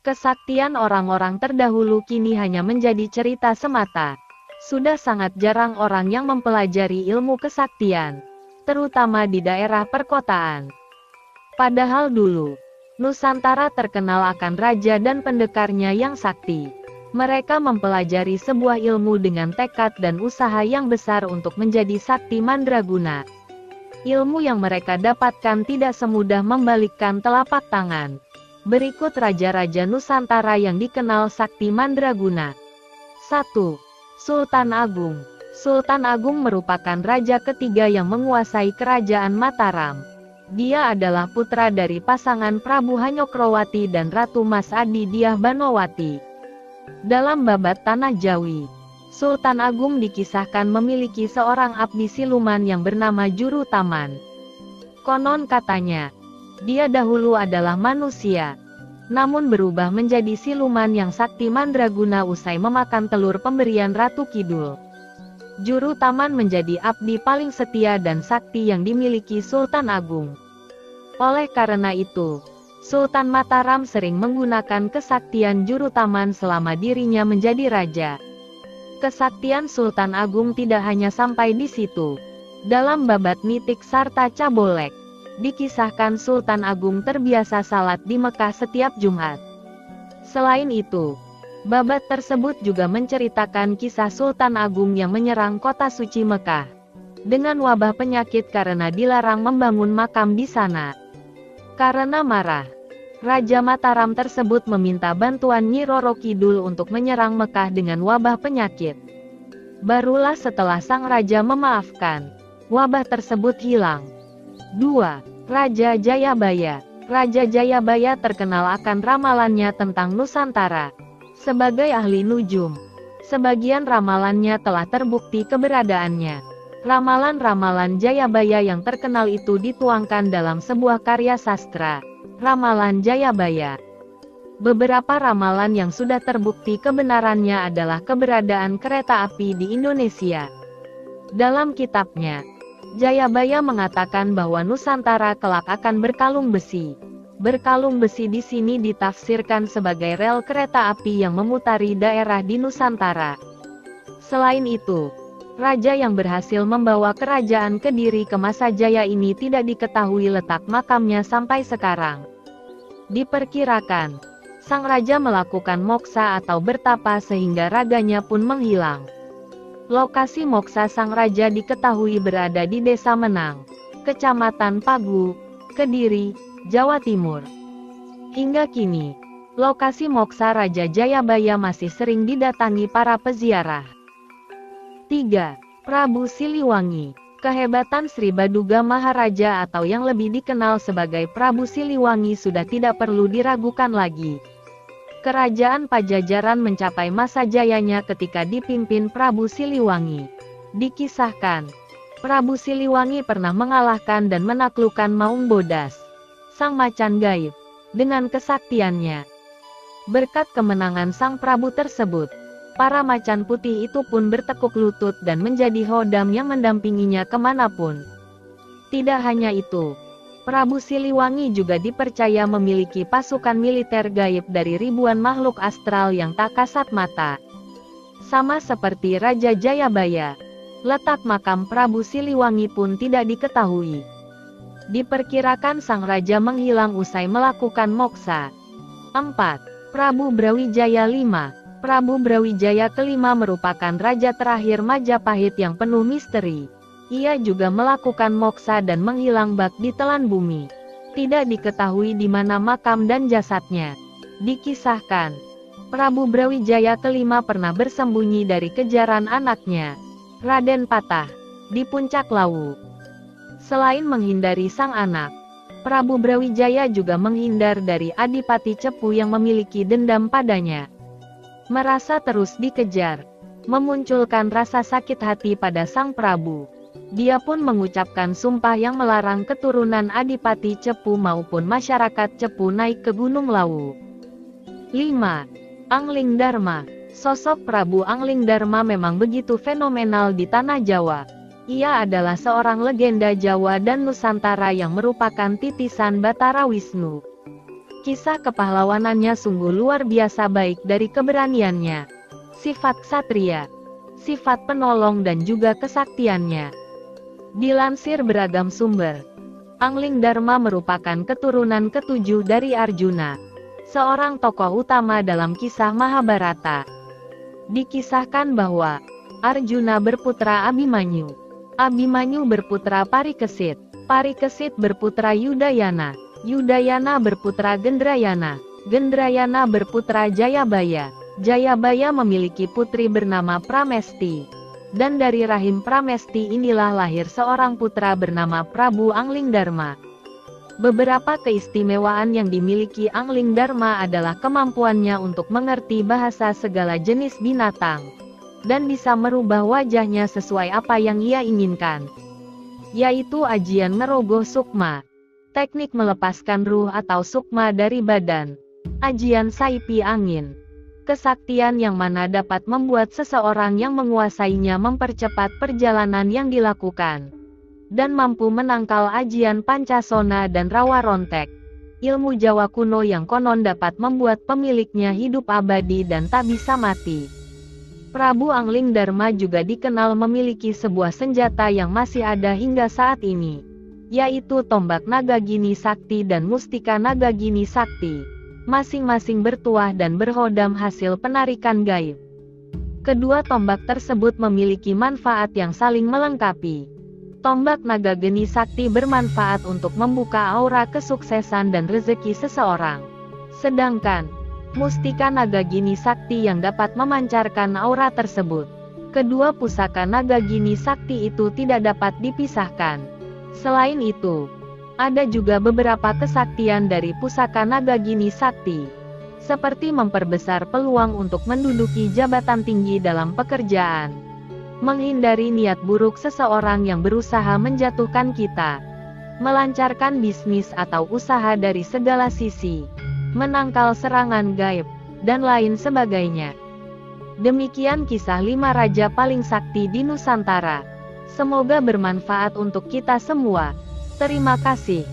Kesaktian orang-orang terdahulu kini hanya menjadi cerita semata. Sudah sangat jarang orang yang mempelajari ilmu kesaktian, terutama di daerah perkotaan. Padahal dulu, Nusantara terkenal akan raja dan pendekarnya yang sakti. Mereka mempelajari sebuah ilmu dengan tekad dan usaha yang besar untuk menjadi sakti mandraguna. Ilmu yang mereka dapatkan tidak semudah membalikkan telapak tangan. Berikut raja-raja Nusantara yang dikenal sakti mandraguna. 1. Sultan Agung. Sultan Agung merupakan raja ketiga yang menguasai kerajaan Mataram. Dia adalah putra dari pasangan Prabu Hanyokroowati dan Ratu Mas Adi Dyah Banowati. Dalam babat Tanah Jawi, Sultan Agung dikisahkan memiliki seorang abdi siluman yang bernama Juru Taman. Konon katanya, dia dahulu adalah manusia, namun berubah menjadi siluman yang sakti mandraguna usai memakan telur pemberian Ratu Kidul. Juru Taman menjadi abdi paling setia dan sakti yang dimiliki Sultan Agung. Oleh karena itu, Sultan Mataram sering menggunakan kesaktian Juru Taman selama dirinya menjadi raja. Kesaktian Sultan Agung tidak hanya sampai di situ. Dalam babat Nitik Sarta Cabolek, dikisahkan Sultan Agung terbiasa salat di Mekah setiap Jumat. Selain itu, babat tersebut juga menceritakan kisah Sultan Agung yang menyerang kota suci Mekah dengan wabah penyakit karena dilarang membangun makam di sana. Karena marah, Raja Mataram tersebut meminta bantuan Nyi Roro Kidul untuk menyerang Mekah dengan wabah penyakit. Barulah setelah sang raja memaafkan, wabah tersebut hilang. 2. Raja Jayabaya. Raja Jayabaya terkenal akan ramalannya tentang Nusantara. Sebagai ahli nujum, sebagian ramalannya telah terbukti keberadaannya. Ramalan-ramalan Jayabaya yang terkenal itu dituangkan dalam sebuah karya sastra, Ramalan Jayabaya. Beberapa ramalan yang sudah terbukti kebenarannya adalah keberadaan kereta api di Indonesia. Dalam kitabnya, Jayabaya mengatakan bahwa Nusantara kelak akan berkalung besi. Berkalung besi di sini ditafsirkan sebagai rel kereta api yang memutari daerah di Nusantara. Selain itu, raja yang berhasil membawa kerajaan Kediri ke masa jaya ini tidak diketahui letak makamnya sampai sekarang. Diperkirakan, sang raja melakukan moksa atau bertapa sehingga raganya pun menghilang. Lokasi moksa sang raja diketahui berada di Desa Menang, Kecamatan Pagu, Kediri, Jawa Timur. Hingga kini, lokasi moksa Raja Jayabaya masih sering didatangi para peziarah. 3. Prabu Siliwangi. Kehebatan Sri Baduga Maharaja atau yang lebih dikenal sebagai Prabu Siliwangi sudah tidak perlu diragukan lagi. Kerajaan Pajajaran mencapai masa jayanya ketika dipimpin Prabu Siliwangi. Dikisahkan, Prabu Siliwangi pernah mengalahkan dan menaklukkan Maung Bodas, sang macan gaib, dengan kesaktiannya. Berkat kemenangan sang Prabu tersebut, para macan putih itu pun bertekuk lutut dan menjadi hodam yang mendampinginya kemanapun. Tidak hanya itu, Prabu Siliwangi juga dipercaya memiliki pasukan militer gaib dari ribuan makhluk astral yang tak kasat mata. Sama seperti Raja Jayabaya, letak makam Prabu Siliwangi pun tidak diketahui. Diperkirakan sang raja menghilang usai melakukan moksa. 4. Prabu Brawijaya V. Prabu Brawijaya kelima merupakan raja terakhir Majapahit yang penuh misteri. Ia juga melakukan moksa dan menghilang bak di telan bumi. Tidak diketahui di mana makam dan jasadnya. Dikisahkan, Prabu Brawijaya kelima pernah bersembunyi dari kejaran anaknya, Raden Patah, di puncak Lawu. Selain menghindari sang anak, Prabu Brawijaya juga menghindar dari Adipati Cepu yang memiliki dendam padanya. Merasa terus dikejar, memunculkan rasa sakit hati pada sang Prabu. Dia pun mengucapkan sumpah yang melarang keturunan Adipati Cepu maupun masyarakat Cepu naik ke Gunung Lawu. 5. Angling Darma. Sosok Prabu Angling Darma memang begitu fenomenal di tanah Jawa. Ia adalah seorang legenda Jawa dan Nusantara yang merupakan titisan Batara Wisnu. Kisah kepahlawanannya sungguh luar biasa, baik dari keberaniannya, sifat ksatria, sifat penolong dan juga kesaktiannya. Dilansir beragam sumber, Anglingdarma merupakan keturunan ketujuh dari Arjuna, seorang tokoh utama dalam kisah Mahabharata. Dikisahkan bahwa Arjuna berputra Abhimanyu, Abhimanyu berputra Parikesit, Parikesit berputra Yudayana, Yudayana berputra Gendrayana, Gendrayana berputra Jayabaya, Jayabaya memiliki putri bernama Pramesti. Dan dari rahim Pramesti inilah lahir seorang putra bernama Prabu Anglingdarma. Beberapa keistimewaan yang dimiliki Anglingdarma adalah kemampuannya untuk mengerti bahasa segala jenis binatang, dan bisa merubah wajahnya sesuai apa yang ia inginkan, yaitu ajian Ngerogoh Sukma, teknik melepaskan ruh atau sukma dari badan, ajian Saipi Angin, kesaktian yang mana dapat membuat seseorang yang menguasainya mempercepat perjalanan yang dilakukan, dan mampu menangkal ajian Pancasona dan Rawa Rontek, ilmu Jawa kuno yang konon dapat membuat pemiliknya hidup abadi dan tak bisa mati. Prabu Anglingdarma juga dikenal memiliki sebuah senjata yang masih ada hingga saat ini, yaitu tombak Nagagini Sakti dan mustika Nagagini Sakti, masing-masing bertuah dan berhodam hasil penarikan gaib. Kedua tombak tersebut memiliki manfaat yang saling melengkapi. Tombak Nagagini Sakti bermanfaat untuk membuka aura kesuksesan dan rezeki seseorang, sedangkan mustika Nagagini Sakti yang dapat memancarkan aura tersebut. Kedua pusaka Nagagini Sakti itu tidak dapat dipisahkan. Selain itu, ada juga beberapa kesaktian dari pusaka Nagagini Sakti, seperti memperbesar peluang untuk menduduki jabatan tinggi dalam pekerjaan, menghindari niat buruk seseorang yang berusaha menjatuhkan kita, melancarkan bisnis atau usaha dari segala sisi, menangkal serangan gaib, dan lain sebagainya. Demikian kisah 5 raja paling sakti di Nusantara. Semoga bermanfaat untuk kita semua. Terima kasih.